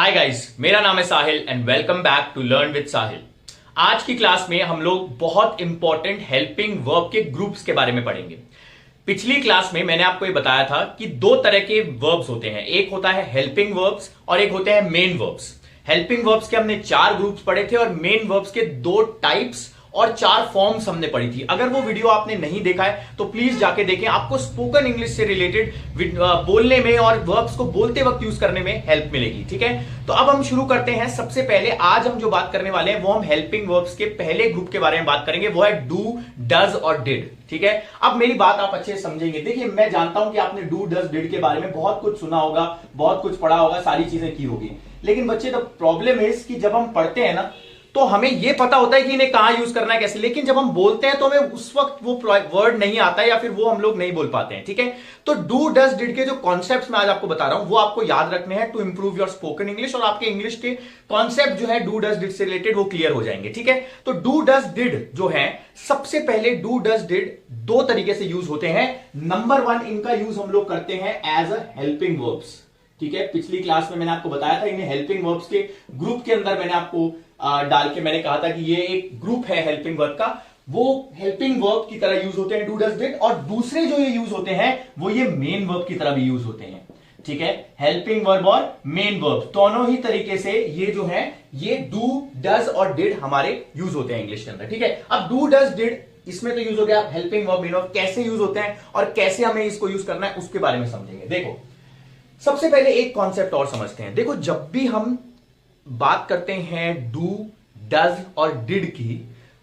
Hi guys, मेरा नाम है Sahil and welcome back to learn with Sahil. आज की क्लास में हम लोग बहुत इंपॉर्टेंट हेल्पिंग वर्ब के ग्रुप्स के बारे में पढ़ेंगे। पिछली क्लास में मैंने आपको ये बताया था कि दो तरह के वर्ब्स होते हैं, एक होता है हेल्पिंग वर्ब्स और एक होते हैं मेन वर्ब्स। हेल्पिंग वर्ब्स के हमने 4 ग्रुप्स पढ़े थे और मेन वर्ब्स के 2 टाइप्स और 4 फॉर्म्स हमने पढ़ी थी। अगर वो वीडियो आपने नहीं देखा है तो प्लीज जाके देखें, आपको स्पोकन इंग्लिश से रिलेटेड बोलने में और वर्ब्स को बोलते वक्त यूज करने में हेल्प मिलेगी। ठीक है, तो अब हम शुरू करते हैं। सबसे पहले आज हम जो बात करने वाले हैं वो हम हेल्पिंग वर्ब्स के पहले ग्रुप के बारे में बात करेंगे, वो है डू, डज और डिड। ठीक है, अब मेरी बात आप अच्छे से समझेंगे। देखिए, मैं जानता हूं कि आपने डू, डज, डिड के बारे में बहुत कुछ सुना होगा, बहुत कुछ पढ़ा होगा, सारी चीजें की होगी, लेकिन बच्चे द प्रॉब्लम इज कि जब हम पढ़ते हैं ना तो हमें यह पता होता है कि इन्हें कहां यूज करना है, कैसे, लेकिन जब हम बोलते हैं तो हमें उस वक्त वो वर्ड नहीं आता है या फिर वो हम लोग नहीं बोल पाते हैं। ठीक है, तो डू, डज, डिड के जो कॉन्सेप्ट्स मैं आज आपको बता रहा हूं वो आपको याद रखने हैं to improve your spoken English, और आपके इंग्लिश के कॉन्सेप्ट जो है डू, डज, डिड से रिलेटेड वो क्लियर हो जाएंगे। ठीक है, तो डू, डज, डिड जो है, सबसे पहले डू, डज, डिड 2 तरीके से यूज होते हैं। नंबर 1, इनका यूज हम लोग करते हैं एज अ हेल्पिंग वर्ब्स। ठीक है, पिछली क्लास में मैंने आपको बताया था, इन्हें हेल्पिंग वर्ब्स के ग्रुप के अंदर मैंने आपको डाल के मैंने कहा था कि ये एक ग्रुप है हेल्पिंग वर्ब का, वो हेल्पिंग वर्ब की तरह यूज होते हैं डू, डज, डिड। और दूसरे जो ये यूज होते हैं वो ये मेन वर्ब की तरह भी यूज होते हैं। ठीक है, हेल्पिंग वर्ब और मेन वर्ब दोनों ही तरीके से ये जो है ये डू, डज और डिड हमारे यूज होते हैं इंग्लिश के अंदर। ठीक है, अब डू, डज, डिड इसमें तो यूज हो गया, हेल्पिंग वर्ब, मेन वर्ब कैसे यूज होते हैं और कैसे हमें इसको यूज करना है उसके बारे में समझेंगे। देखो, सबसे पहले एक कॉन्सेप्ट और समझते हैं। देखो, जब भी हम बात करते हैं डू, डज और डिड की,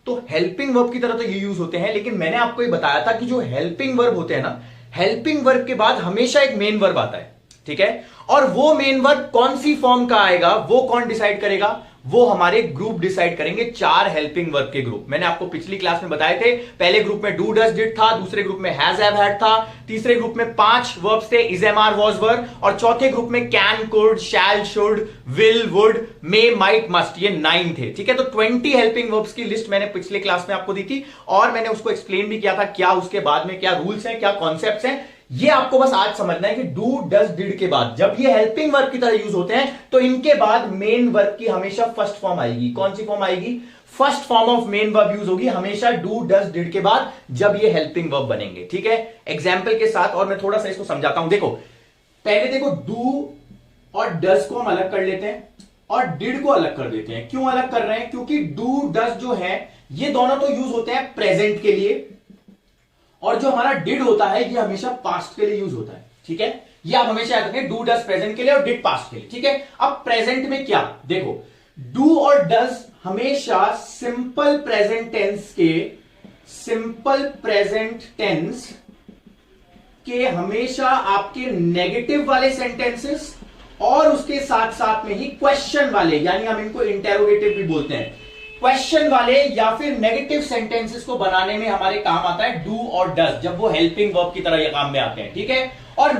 तो हेल्पिंग वर्ब की तरह तो ये यूज होते हैं, लेकिन मैंने आपको ये बताया था कि जो हेल्पिंग वर्ब होते हैं ना, हेल्पिंग वर्ब के बाद हमेशा एक मेन वर्ब आता है। ठीक है, और वो मेन वर्ब कौन सी फॉर्म का आएगा वो कौन डिसाइड करेगा, वो हमारे ग्रुप डिसाइड करेंगे। 4 हेल्पिंग वर्ब के ग्रुप मैंने आपको पिछली क्लास में बताए थे। पहले ग्रुप में डू, डज, डिड था, दूसरे ग्रुप में हैज, हैव, हैड था, तीसरे ग्रुप में 5 वर्ब्स थे, is, am, are, was, were, और चौथे ग्रुप में can, could, shall, should, will, would, may, might, must, ये 9 थे। ठीक है, तो 20 हेल्पिंग वर्ब्स की लिस्ट मैंने पिछले क्लास में आपको दी थी और मैंने उसको एक्सप्लेन भी किया था क्या उसके बाद में क्या रूल्स हैं, क्या कॉन्सेप्ट्स हैं। ये आपको बस आज समझना है कि डू, डज, डिड के बाद जब ये हेल्पिंग वर्ब की तरह यूज होते हैं तो इनके बाद मेन वर्ब की हमेशा फर्स्ट फॉर्म आएगी। कौन सी फॉर्म आएगी? First form of main verb use होगी हमेशा डू, डज, डिड के बाद जब ये हेल्पिंग वर्ब बनेंगे। ठीक है, एग्जाम्पल के साथ और मैं थोड़ा सा इसको समझाता हूं। देखो, पहले देखो, डू और डज को हम अलग कर लेते हैं और डिड को अलग कर देते हैं। क्यों अलग कर रहे हैं? क्योंकि डू, डज जो है ये दोनों तो यूज होते हैं प्रेजेंट के लिए, और जो हमारा डिड होता है ये हमेशा पास्ट के लिए यूज होता है। ठीक है, ये आप हमेशा याद रखें, डू, डज प्रेजेंट के लिए और डिड पास्ट के लिए। ठीक है, अब प्रेजेंट में क्या, देखो, डू और डज हमेशा सिंपल प्रेजेंट टेंस के हमेशा आपके नेगेटिव वाले सेंटेंसेस और उसके साथ साथ में ही क्वेश्चन वाले, यानी हम इनको इंटेरोगेटिव भी बोलते हैं, क्वेश्चन वाले या फिर नेगेटिव सेंटेंसेस को बनाने में हमारे काम आता है डू और डज, जब वो हेल्पिंग वर्ब की तरह ये काम में आते हैं। ठीक है, और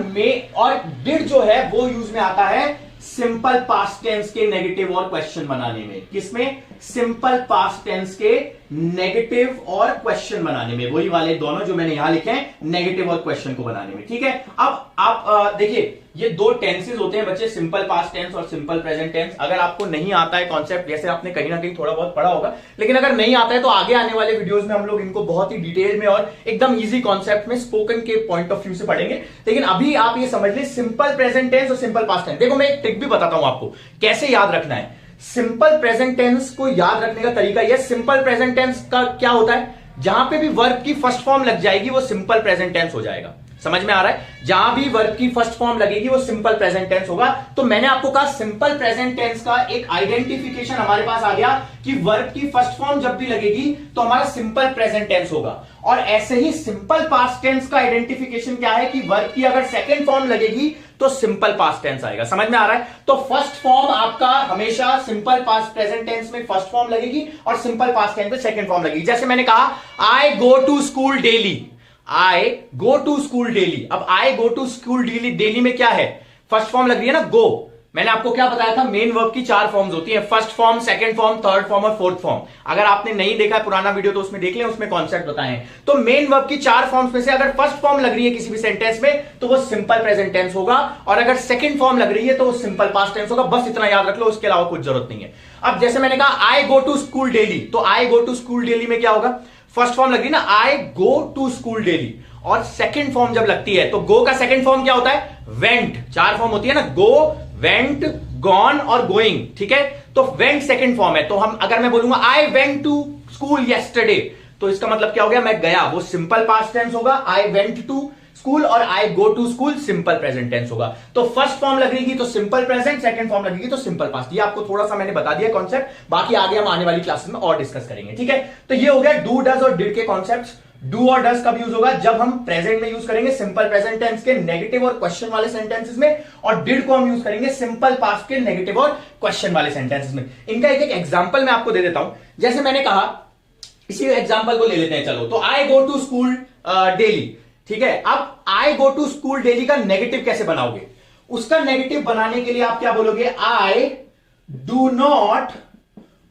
डिड जो है वो यूज में आता है सिंपल पास्ट टेंस के नेगेटिव और क्वेश्चन बनाने में। किसमें? सिंपल पास्ट टेंस के नेगेटिव और क्वेश्चन बनाने में, वही वाले दोनों जो मैंने यहां लिखे हैं, नेगेटिव और क्वेश्चन को बनाने में। ठीक है, अब आप देखिए, ये 2 टेंसेस होते हैं बच्चे, सिंपल पास्ट टेंस और सिंपल प्रेजेंट टेंस। अगर आपको नहीं आता है कॉन्सेप्ट, जैसे आपने कहीं ना कहीं थोड़ा बहुत पढ़ा होगा, लेकिन अगर नहीं आता है तो आगे आने वाले वीडियोस में हम लोग इनको बहुत ही डिटेल में और एकदम इजी कॉन्सेप्ट में स्पोकन के पॉइंट ऑफ व्यू से पढ़ेंगे। लेकिन अभी आप ये समझ लें, सिंपल प्रेजेंट टेंस और सिंपल पास्ट टेंस। देखो, मैं एक ट्रिक भी बताता हूं आपको कैसे याद रखना है। सिंपल प्रेजेंट टेंस को याद रखने का तरीका यह, सिंपल प्रेजेंट टेंस का क्या होता है, जहां पे भी वर्ब की फर्स्ट फॉर्म लग जाएगी वो सिंपल प्रेजेंट टेंस हो जाएगा। समझ में आ रहा है? जहां भी वर्ब की फर्स्ट फॉर्म लगेगी वो सिंपल प्रेजेंट टेंस होगा। तो मैंने आपको कहा सिंपल प्रेजेंट टेंस का एक आइडेंटिफिकेशन हमारे पास आ गया कि वर्ब की फर्स्ट फॉर्म जब भी लगेगी तो हमारा सिंपल प्रेजेंट टेंस होगा। और ऐसे ही सिंपल पास्ट टेंस का आइडेंटिफिकेशन क्या है कि वर्ब की अगर सेकंड फॉर्म लगेगी तो सिंपल पास्ट टेंस आएगा। समझ में आ रहा है? तो फर्स्ट फॉर्म आपका हमेशा सिंपल पास्ट प्रेजेंट टेंस में फर्स्ट फॉर्म लगेगी और सिंपल पास्ट टेंस में सेकंड फॉर्म लगेगी। जैसे मैंने कहा, I go to school daily, I go to school daily. अब I go to school daily, daily में क्या है? फर्स्ट फॉर्म लग रही है ना, गो, मैंने आपको क्या बताया था, मेन वर्ब की 4 फॉर्म्स होती हैं, first form, second form, third form और फोर्थ फॉर्म। अगर आपने नहीं देखा है पुराना वीडियो तो उसमें देख लें, उसमें कॉन्सेप्ट बताए हैं। तो मेन वर्ब की 4 फॉर्म्स में से अगर फर्स्ट फॉर्म लग रही है किसी भी सेंटेंस में तो वो सिंपल प्रेजेंट टेंस होगा, और अगर सेकंड फॉर्म लग रही है तो वो सिंपल पास्ट टेंस होगा। बस इतना याद रख लो, उसके अलावा कुछ जरूरत नहीं है। अब जैसे मैंने कहा I go to school daily, तो आई गो टू स्कूल डेली में क्या होगा, फर्स्ट फॉर्म लग रही है ना, आई गो टू स्कूल डेली, और सेकंड फॉर्म जब लगती है तो गो का सेकंड फॉर्म क्या होता है, वेंट। 4 फॉर्म होती है ना, गो, वेंट, गॉन और गोइंग, ठीक है। तो वेंट सेकंड फॉर्म है, तो हम अगर मैं बोलूंगा I went to school yesterday, तो इसका मतलब क्या हो गया, मैं गया, वो सिंपल पास्ट टेंस होगा, आई वेंट टू स्कूल, और I go to school simple present tense होगा। तो फर्स्ट फॉर्म लगेगी तो सिंपल प्रेजेंट, सेकंड फॉर्म लगेगी तो सिंपल पास्ट। ये आपको थोड़ा सा मैंने बता दिया कॉन्सेप्ट, बाकी आगे हम आने वाली क्लासेस में और डिस्कस करेंगे, ठीक है। तो ये हो गया डू, डज और डिड के कॉन्सेप्ट्स। डू और डज कब यूज होगा, जब हम प्रेजेंट में यूज करेंगे सिंपल प्रेजेंट टेंस के नेगेटिव और क्वेश्चन वाले सेंटेंसेस में, और डिड को हम यूज करेंगे सिंपल पास्ट के नेगेटिव और क्वेश्चन वाले सेंटेंसेस में। इनका एक एक एग्जांपल मैं आपको दे देता हूं। जैसे मैंने कहा, इसी एग्जांपल को ले लेते हैं, चलो। तो आई गो टू स्कूल डेली, ठीक है। अब I go to school daily का नेगेटिव कैसे बनाओगे, उसका नेगेटिव बनाने के लिए आप क्या बोलोगे, I do not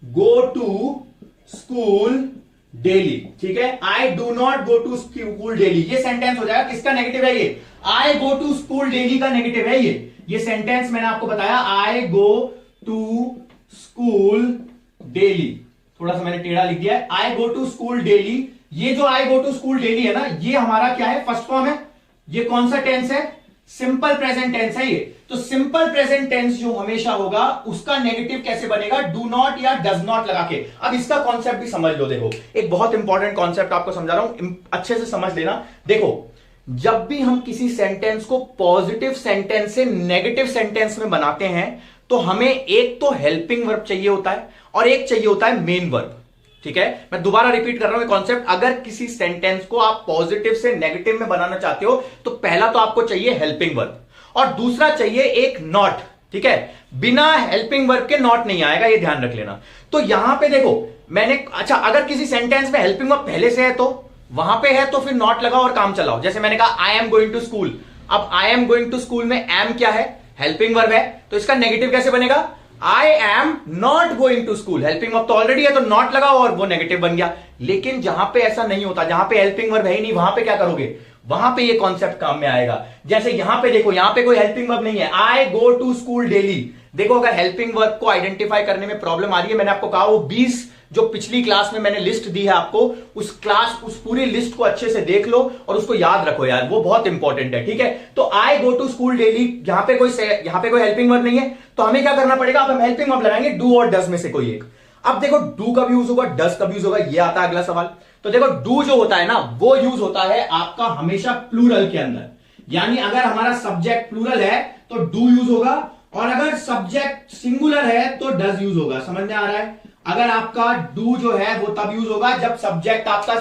go to school daily, ठीक है। I do not go to school daily, ये सेंटेंस हो जाएगा, किसका नेगेटिव है ये, I go to school daily का नेगेटिव है ये सेंटेंस मैंने आपको बताया, I go to school daily. थोड़ा सा मैंने टेढ़ा लिख दिया है, I go to school daily. ये जो I go to school daily है ना, ये हमारा क्या है, फर्स्ट फॉर्म है। ये कौन सा टेंस है, सिंपल प्रेजेंट टेंस है ये। तो सिंपल प्रेजेंट टेंस जो हमेशा होगा उसका नेगेटिव कैसे बनेगा, डू नॉट या डज नॉट लगा के। अब इसका कॉन्सेप्ट भी समझ लो, देखो एक बहुत इंपॉर्टेंट कॉन्सेप्ट आपको समझा रहा हूं, अच्छे से समझ लेना। देखो, जब भी हम किसी सेंटेंस को पॉजिटिव सेंटेंस से नेगेटिव सेंटेंस में बनाते हैं तो हमें एक तो हेल्पिंग वर्ब चाहिए होता है और एक चाहिए होता है मेन वर्ब, ठीक है। मैं दोबारा रिपीट कर रहा हूं कॉन्सेप्ट, अगर किसी सेंटेंस को आप पॉजिटिव से नेगेटिव में बनाना चाहते हो तो पहला तो आपको चाहिए हेल्पिंग वर्ब और दूसरा चाहिए एक नॉट, ठीक है। बिना हेल्पिंग वर्ब के नॉट नहीं आएगा, ये ध्यान रख लेना। तो यहां पे देखो मैंने, अच्छा अगर किसी सेंटेंस में हेल्पिंग वर्ब पहले से है तो वहां पे है तो फिर नॉट लगाओ और काम चलाओ। जैसे मैंने कहा I am going to school, अब I am going to school में एम क्या है, हेल्पिंग वर्ब है, तो इसका नेगेटिव कैसे बनेगा, I am not going to school. Helping verb तो ऑलरेडी है तो नॉट लगाओ और वो नेगेटिव बन गया। लेकिन जहां पे ऐसा नहीं होता, जहां पे हेल्पिंग वर्ब है ही नहीं, वहां पे क्या करोगे, वहां पे ये कॉन्सेप्ट काम में आएगा। जैसे यहां पे देखो, यहां पे कोई हेल्पिंग वर्ब नहीं है, I go to school daily. देखो अगर हेल्पिंग वर्ब को आइडेंटिफाई करने में प्रॉब्लम आ रही है, मैंने आपको कहा वो 20 जो पिछली क्लास में मैंने लिस्ट दी है आपको, उस पूरी लिस्ट को अच्छे से देख लो और उसको याद रखो यार, वो बहुत इंपॉर्टेंट है, ठीक है। तो आई गो टू स्कूल डेली, यहां पे कोई हेल्पिंग वर्ब नहीं है तो हमें क्या करना पड़ेगा, अब हम हेल्पिंग वर्ब लगाएंगे डू और डज में से कोई एक। अब देखो डू कब यूज होगा, डज कब यूज होगा, ये आता है अगला सवाल। तो देखो डू जो होता है ना, वो यूज होता है आपका हमेशा प्लूरल के अंदर, यानी अगर हमारा सब्जेक्ट प्लूरल है तो डू यूज होगा, और अगर सब्जेक्ट सिंगुलर है तो डज यूज होगा। समझ में आ रहा है, अगर आपका डू जो है वो तब यूज होगा जब सब्जेक्ट आपका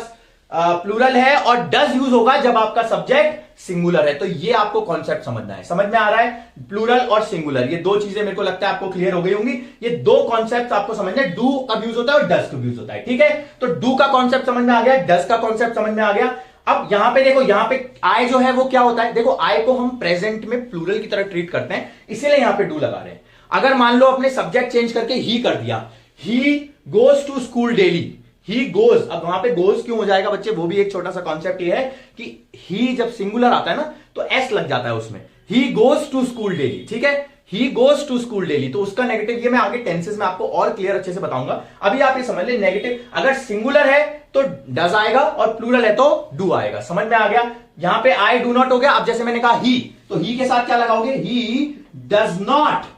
प्लूरल है, और डज यूज होगा जब आपका सब्जेक्ट सिंगुलर है। तो ये आपको कॉन्सेप्ट समझना है, समझ में आ रहा है, प्लूरल और सिंगुलर, ये दो चीजें मेरे को लगता है आपको क्लियर हो गई होंगी। ये दो कॉन्सेप्ट आपको समझना है, डू कब यूज होता है और डज कब यूज होता है, ठीक है। तो डू का कॉन्सेप्ट समझ में आ गया, डज का कॉन्सेप्ट समझ में आ गया। अब यहां पे देखो, यहां पे आई जो है वो क्या होता है, देखो आई को हम प्रेजेंट में प्लूरल की तरह ट्रीट करते हैं, इसीलिए यहां पे डू लगा रहे हैं। अगर मान लो अपने सब्जेक्ट चेंज करके ही कर दिया, he goes to school daily, he goes, अब वहां पे गोज क्यों हो जाएगा बच्चे, वो भी एक छोटा सा कॉन्सेप्ट ये है कि ही जब सिंगुलर आता है ना तो एस लग जाता है उसमें, he goes to school daily, ठीक है, he goes to school daily. तो उसका नेगेटिव ये मैं आगे टेंसेस में आपको और क्लियर अच्छे से बताऊंगा, अभी आप ये समझ ले। नेगेटिव अगर सिंगुलर है तो डज आएगा और प्लूरल है तो डू आएगा, समझ में आ गया। यहां पे आई डू नॉट हो गया, अब जैसे मैंने कहा ही, तो ही के साथ क्या लगाओगे, he does not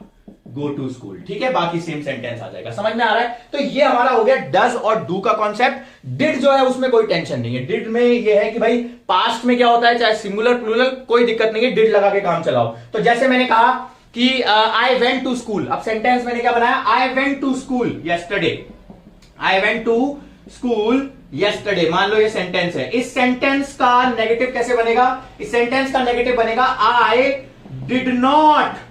go to school, ठीक है, बाकी सेम सेंटेंस आ जाएगा, समझ में आ रहा है। तो ये हमारा हो गया डज और डू का कॉन्सेप्ट। डिड जो है उसमें कोई टेंशन नहीं है, डिड में ये है कि भाई पास्ट में क्या होता है, चाहे सिंगुलर प्लूरल कोई दिक्कत नहीं है, डिड लगा के काम चलाओ। तो जैसे मैंने कहा कि आई वेंट टू स्कूल, अब सेंटेंस मैंने क्या बनाया, I went to school yesterday, I went to school yesterday, मान लो ये सेंटेंस है। इस सेंटेंस का नेगेटिव कैसे बनेगा, इस सेंटेंस का नेगेटिव बनेगा आई डिड नॉट,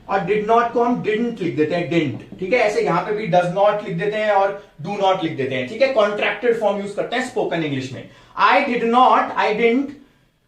और डिड नॉट को हम डिडंट लिख देते हैं, डिडंट, ठीक है। ऐसे यहां पे भी डज नॉट लिख देते हैं और डू नॉट लिख देते हैं, ठीक है। कॉन्ट्रैक्टेड फॉर्म यूज करते हैं स्पोकन इंग्लिश में। आई डिड नॉट, आई डिडंट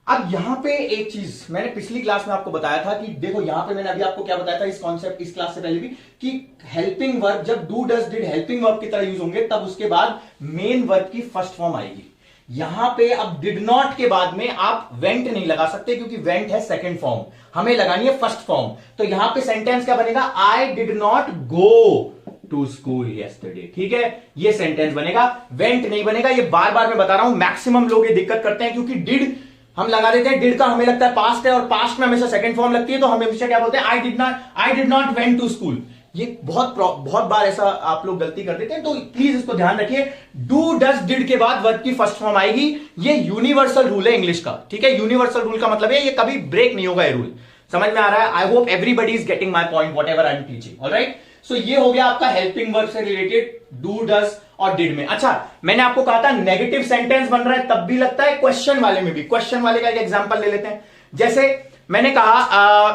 अब यहां पे एक चीज मैंने पिछली क्लास में आपको बताया था कि देखो यहां पे मैंने अभी आपको क्या बताया था इस कॉन्सेप्ट इस क्लास से पहले भी कि हेल्पिंग वर्ब जब do does did helping verb की तरह यूज होंगे तब उसके बाद मेन वर्ब की फर्स्ट फॉर्म आएगी। यहां पे अब डिड नॉट के बाद में आप वेंट नहीं लगा सकते क्योंकि वेंट है सेकंड फॉर्म, हमें लगानी है फर्स्ट फॉर्म। तो यहां पे सेंटेंस क्या बनेगा, I did not go to school yesterday. ठीक है, ये सेंटेंस बनेगा, वेंट नहीं बनेगा। ये बार बार मैं बता रहा हूं, मैक्सिमम लोग ये दिक्कत करते हैं क्योंकि डिड हम लगा देते हैं, डिड का हमें लगता है पास्ट है और पास्ट में हमेशा सेकंड फॉर्म लगती है, तो हम हमेशा क्या बोलते हैं, I did not went to school. ये बहुत बार ऐसा आप लोग गलती कर देते हैं, तो प्लीज इसको ध्यान रखिए। डू डज डिड के बाद वर्ब की फर्स्ट फॉर्म आएगी। ये यूनिवर्सल रूल है इंग्लिश का। ठीक है, यूनिवर्सल रूल का मतलब है ये कभी ब्रेक नहीं होगा। ये रूल समझ में आ रहा है? I hope everybody is getting my point whatever I am teaching. Alright, so ये हो गया आपका हेल्पिंग वर्ब से रिलेटेड डू डज और डिड में। अच्छा, मैंने आपको कहा था नेगेटिव सेंटेंस बन रहा है तब भी लगता है, क्वेश्चन वाले में भी। क्वेश्चन वाले का एक एग्जांपल ले लेते हैं। जैसे मैंने कहा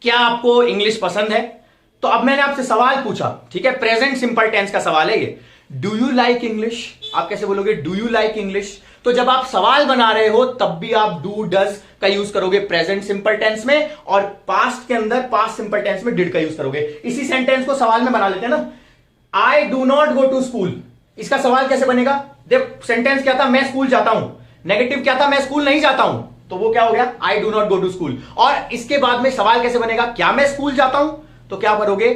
क्या आपको इंग्लिश पसंद है? तो अब मैंने आपसे सवाल पूछा, ठीक है, प्रेजेंट सिंपल टेंस का सवाल है ये, डू यू लाइक इंग्लिश? आप कैसे बोलोगे डू यू लाइक इंग्लिश? तो जब आप सवाल बना रहे हो तब भी आप डू डज का यूज करोगे प्रेजेंट सिंपल टेंस में, और पास्ट के अंदर पास्ट सिंपल टेंस में डिड का यूज करोगे। इसी सेंटेंस को सवाल में बना लेते हैं ना, I do not go to school. इसका सवाल कैसे बनेगा? देख, सेंटेंस क्या था, मैं स्कूल जाता हूं। नेगेटिव क्या था, मैं स्कूल नहीं जाता हूं। तो वो क्या हो गया, I do not go to school. और इसके बाद में सवाल कैसे बनेगा, क्या मैं स्कूल जाता हूं? तो क्या करोगे,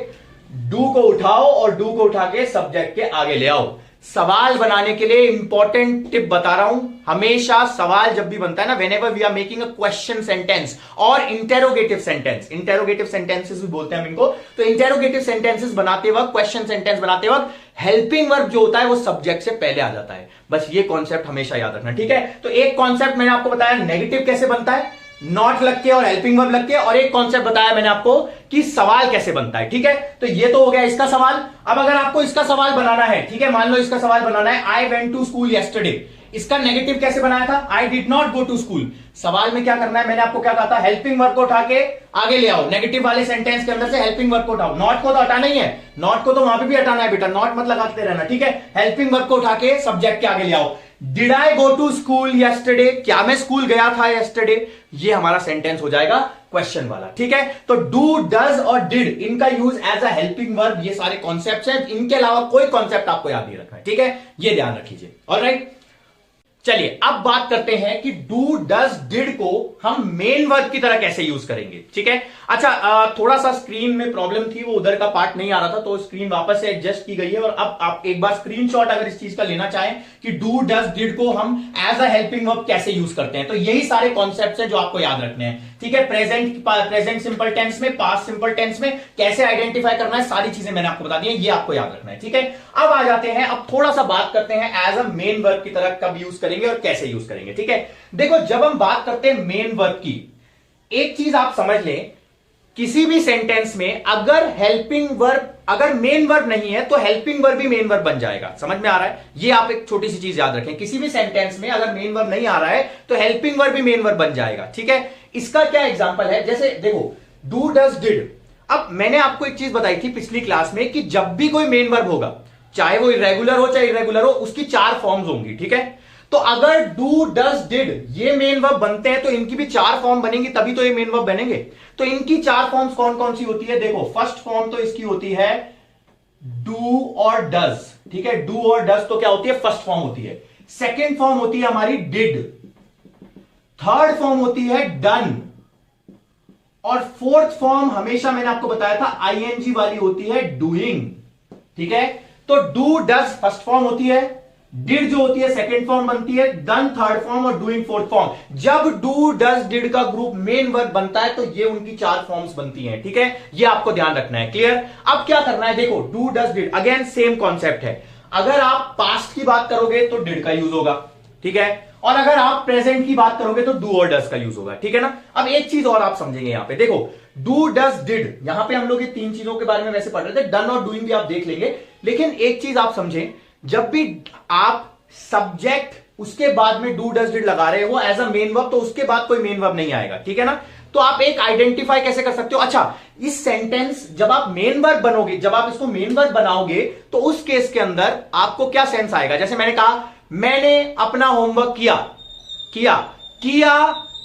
डू को उठाओ और डू को उठा के सब्जेक्ट के आगे ले आओ। सवाल बनाने के लिए इंपॉर्टेंट टिप बता रहा हूं, हमेशा सवाल जब भी बनता है ना, whenever we are making a question sentence और इंटेरोगेटिव सेंटेंस, इंटेरोगेटिव सेंटेंसेस भी बोलते हैं हम इनको, तो इंटेरोगेटिव सेंटेंसेस बनाते वक्त, क्वेश्चन सेंटेंस बनाते वक्त हेल्पिंग वर्ब जो होता है वो सब्जेक्ट से पहले आ जाता है। बस ये कॉन्सेप्ट हमेशा याद रखना। ठीक है, तो एक कॉन्सेप्ट मैंने आपको बताया नेगेटिव कैसे बनता है, नॉट लग के और हेल्पिंग वर्ब लग के, और एक कॉन्सेप्ट बताया मैंने आपको कि सवाल कैसे बनता है। ठीक है, तो ये तो हो गया इसका सवाल। अब अगर आपको इसका सवाल बनाना है, ठीक है, मान लो इसका सवाल बनाना है, I went to school yesterday. इसका नेगेटिव कैसे बनाया था, I did not go to school. सवाल में क्या करना है, मैंने आपको क्या कहा था, हेल्पिंग वर्ब को उठा के आगे ले आओ। नेगेटिव वाले सेंटेंस के अंदर से हेल्पिंग वर्ब को उठाओ, नॉट को तो हटाना ही है, नॉट को तो वहां पे भी हटाना है बेटा, नॉट मत लगाते रहना। ठीक है, हेल्पिंग वर्ब को उठा के सब्जेक्ट के आगे ले आओ। Did I go to school yesterday, क्या मैं स्कूल गया था यस्टरडे? ये हमारा सेंटेंस हो जाएगा क्वेश्चन वाला। ठीक है, तो डू डज और डिड इनका use as a helping verb, ये सारे कॉन्सेप्ट्स हैं, इनके अलावा कोई कॉन्सेप्ट आपको याद नहीं रखना है। ठीक है, ये ध्यान रखिए। ऑलराइट, चलिए अब बात करते हैं कि डू डज डिड को हम मेन वर्ब की तरह कैसे यूज करेंगे। ठीक है, अच्छा, थोड़ा सा स्क्रीन में प्रॉब्लम थी, वो उधर का पार्ट नहीं आ रहा था, तो स्क्रीन वापस से एडजस्ट की गई है। और अब आप एक बार स्क्रीनशॉट अगर इस चीज का लेना चाहें कि डू डज डिड को हम एज अ हेल्पिंग वर्ब कैसे यूज करते हैं, तो यही सारे कॉन्सेप्ट्स हैं जो आपको याद रखने हैं। ठीक है, प्रेजेंट सिंपल टेंस में, पास्ट सिंपल टेंस में कैसे आइडेंटिफाई करना है, सारी चीजें मैंने आपको बता दी है, ये आपको याद रखना है। ठीक है, अब आ जाते हैं, अब थोड़ा सा बात करते हैं एज अ मेन वर्ब की तरह कब यूज करेंगे और कैसे यूज करेंगे। ठीक है, देखो जब हम बात करते हैं मेन वर्ब की, एक चीज आप समझ लें, किसी भी सेंटेंस में अगर हेल्पिंग वर्ब, अगर मेन वर्ब नहीं है तो हेल्पिंग वर्ब भी मेन वर्ब बन जाएगा। समझ में आ रहा है? ये आप एक छोटी सी चीज याद रखें, किसी भी सेंटेंस में अगर मेन वर्ब नहीं आ रहा है तो हेल्पिंग वर्ब भी मेन वर्ब बन जाएगा। ठीक है, इसका क्या एग्जांपल है, जैसे देखो डू डज डिड। अब मैंने आपको एक चीज बताई थी पिछली क्लास में कि जब भी कोई मेन वर्ब होगा, चाहे वो इरेगुलर हो चाहे इरेगुलर हो, उसकी 4 फॉर्म्स होंगी। ठीक है, तो अगर डू डज डिड ये मेन वर्ब बनते हैं तो इनकी भी 4 फॉर्म बनेंगी, तभी तो ये मेन वर्ब बनेंगे। तो इनकी 4 फॉर्म्स कौन कौन सी होती है, देखो फर्स्ट फॉर्म तो इसकी होती है डू और डज। ठीक है, डू और डज तो क्या होती है, फर्स्ट फॉर्म होती है। सेकेंड फॉर्म होती है हमारी डिड, थर्ड फॉर्म होती है डन, और फोर्थ फॉर्म हमेशा मैंने आपको बताया था आईएनजी वाली होती है डूइंग। ठीक है, तो डू डज फर्स्ट फॉर्म होती है, डिड जो होती है सेकंड फॉर्म बनती है, डन थर्ड फॉर्म और डूइंग फोर्थ फॉर्म। जब डू डज डिड का ग्रुप मेन वर्ब बनता है तो ये उनकी 4 फॉर्म्स बनती हैं। ठीक है, ये आपको ध्यान रखना है। क्लियर? अब क्या करना है, देखो do does did again same concept है। अगर आप पास्ट की बात करोगे तो डिड का यूज होगा। ठीक है, और अगर आप प्रेजेंट की बात करोगे तो डू और डज का यूज होगा। ठीक है ना, अब एक चीज और आप समझेंगे यहां पे, देखो डू डज डिड, यहां पे हम लोग ये 3 चीजों के बारे में वैसे पढ़ रहे थे, डन और डूइंग भी आप देख लेंगे, लेकिन एक चीज आप समझें, जब भी आप सब्जेक्ट उसके बाद में डू डज डिड लगा रहे हो एज अ मेन वर्ब, तो उसके बाद कोई मेन वर्ब नहीं आएगा। ठीक है ना, तो आप एक आइडेंटिफाई कैसे कर सकते हो, अच्छा इस सेंटेंस जब आप मेन वर्ब बनोगे, जब आप इसको मेन वर्ब बनाओगे तो उस केस के अंदर आपको क्या सेंस आएगा, जैसे मैंने कहा मैंने अपना होमवर्क किया, किया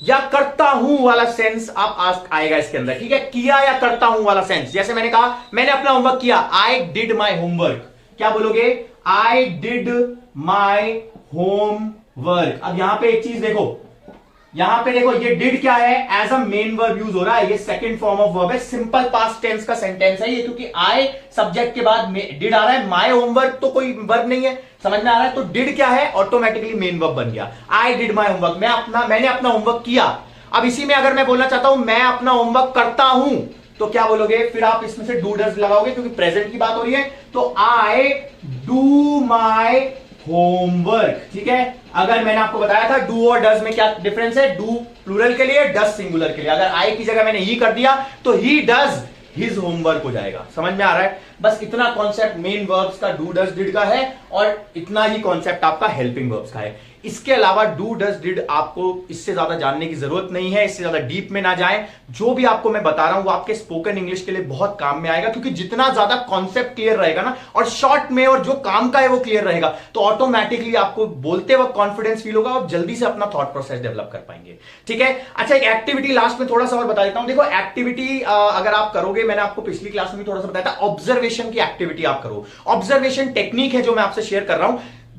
या करता हूं वाला सेंस आप आएगा इसके अंदर, ठीक है। किया या करता हूं वाला सेंस, जैसे मैंने कहा मैंने अपना होमवर्क किया, आई डिड माई होमवर्क। क्या बोलोगे? I did my homework. अब यहां पे एक चीज देखो, यहां पे देखो, ये डिड क्या है? As a main verb use हो रहा है, ये सेकंड फॉर्म ऑफ वर्ब है, सिंपल पास्ट टेंस का सेंटेंस है ये, क्योंकि आई सब्जेक्ट के बाद डिड आ रहा है। माई होमवर्क तो कोई वर्ब नहीं है, समझ में आ रहा है? तो डिड क्या है? ऑटोमेटिकली मेन वर्ब बन गया। आई डिड माई होमवर्क, मैंने अपना होमवर्क किया। अब इसी में अगर मैं बोलना चाहता हूं मैं अपना होमवर्क करता हूं, तो क्या बोलोगे? फिर आप इसमें से डू डज लगाओगे, क्योंकि प्रेजेंट की बात हो रही है। तो आई डू माई होमवर्क, ठीक है। अगर मैंने आपको बताया था डू और डज में क्या डिफरेंस है, डू प्लूरल के लिए, डज सिंगुलर के लिए। अगर आई की जगह मैंने ही कर दिया तो ही डज हिज होमवर्क हो जाएगा। समझ में आ रहा है? बस इतना कॉन्सेप्ट मेन वर्ब्स का डू डज डिड का है, और इतना ही कॉन्सेप्ट आपका हेल्पिंग वर्ब्स का है। इसके अलावा डू डज डिड आपको इससे ज्यादा जानने की जरूरत नहीं है, इससे ज्यादा डीप में ना जाएं। जो भी आपको मैं बता रहा हूं वो आपके स्पोकन इंग्लिश के लिए बहुत काम में आएगा, क्योंकि जितना ज्यादा कॉन्सेप्ट क्लियर रहेगा ना, और शॉर्ट में, और जो काम का है वो क्लियर रहेगा, तो ऑटोमेटिकली आपको बोलते वक्त कॉन्फिडेंस फील होगा और जल्दी से अपना थॉट प्रोसेस डेवलप कर पाएंगे, ठीक है। अच्छा, एक एक्टिविटी लास्ट में थोड़ा सा और बता देता हूं। देखो, एक्टिविटी अगर आप करोगे, मैंने आपको पिछली क्लास में थोड़ा सा बताया था, ऑब्जर्वेशन की एक्टिविटी आप करो। ऑब्जर्वेशन टेक्निक है जो मैं आपसे शेयर कर रहा हूं।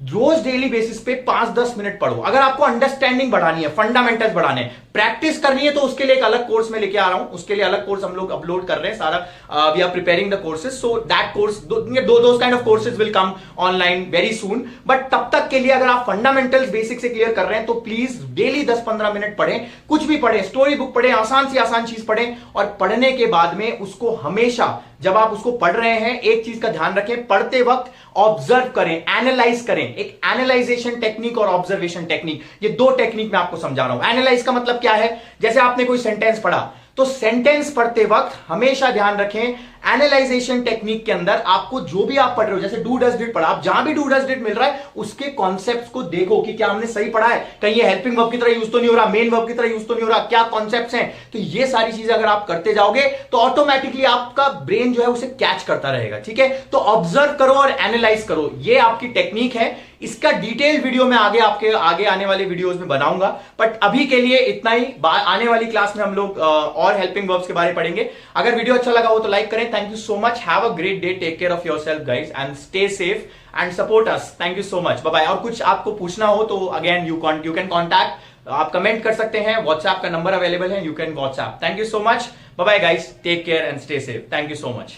रोज डेली बेसिस पे 5-10 मिनट पढ़ो। अगर आपको अंडरस्टैंडिंग बढ़ानी है, फंडामेंटल्स बढ़ाने हैं, प्रैक्टिस करनी है, तो उसके लिए एक अलग कोर्स में लेके आ रहा हूं। उसके लिए अलग कोर्स हम लोग अपलोड कर रहे हैं सारा। We are preparing the courses, so that course, दो kind of courses will come online very soon. But तब तक के लिए अगर आप फंडामेंटल्स बेसिक से क्लियर कर रहे हैं, तो प्लीज डेली 10-15 मिनट पढ़ें। कुछ भी पढ़ें, स्टोरी बुक पढ़ें, आसान से आसान चीज पढ़ें, और पढ़ने के बाद में उसको हमेशा जब आप उसको पढ़ रहे हैं, एक चीज का ध्यान रखें, पढ़ते वक्त ऑब्जर्व करें, एनालाइज करें। एक एनालाइजेशन टेक्निक और ऑब्जर्वेशन टेक्निक, ये दो टेक्निक मैं आपको समझा रहा हूं। एनालाइज का मतलब क्या है? जैसे आपने कोई सेंटेंस पढ़ा, तो सेंटेंस पढ़ते वक्त हमेशा ध्यान रखें, एनालाइजेशन टेक्निक के अंदर आपको जो भी आप पढ़ रहे हो, जैसे डू डज डिड पढ़ा, आप जहां भी डू डज डिड मिल रहा है उसके कॉन्सेप्ट्स को देखो कि क्या हमने सही पढ़ा है, कहीं ये हेल्पिंग वर्ब की तरह यूज तो नहीं हो रहा, मेन वर्ब की तरह यूज तो नहीं हो रहा, क्या कॉन्सेप्ट्स हैं। तो ये सारी चीजें अगर आप करते जाओगे तो ऑटोमेटिकली आपका ब्रेन जो है उसे कैच करता रहेगा, ठीक है। तो ऑब्जर्व करो और एनालाइज करो, ये आपकी टेक्निक है। इसका डिटेल वीडियो मैं आगे आने वाले वीडियोस में बनाऊंगा, बट अभी के लिए इतना ही। आने वाली क्लास में हम लोग और हेल्पिंग वर्ब्स के बारे में पढ़ेंगे। अगर वीडियो अच्छा लगा हो तो लाइक करें। Thank you so much. Have a great day. Take care of yourself, guys, and stay safe and support us. Thank you so much. Bye bye. और कुछ आपको पूछना हो तो again you can contact. आप कमेंट कर सकते हैं, WhatsApp का नंबर अवेलेबल है, you can WhatsApp. Thank you so much. Bye bye, guys. Take care and stay safe. Thank you so much.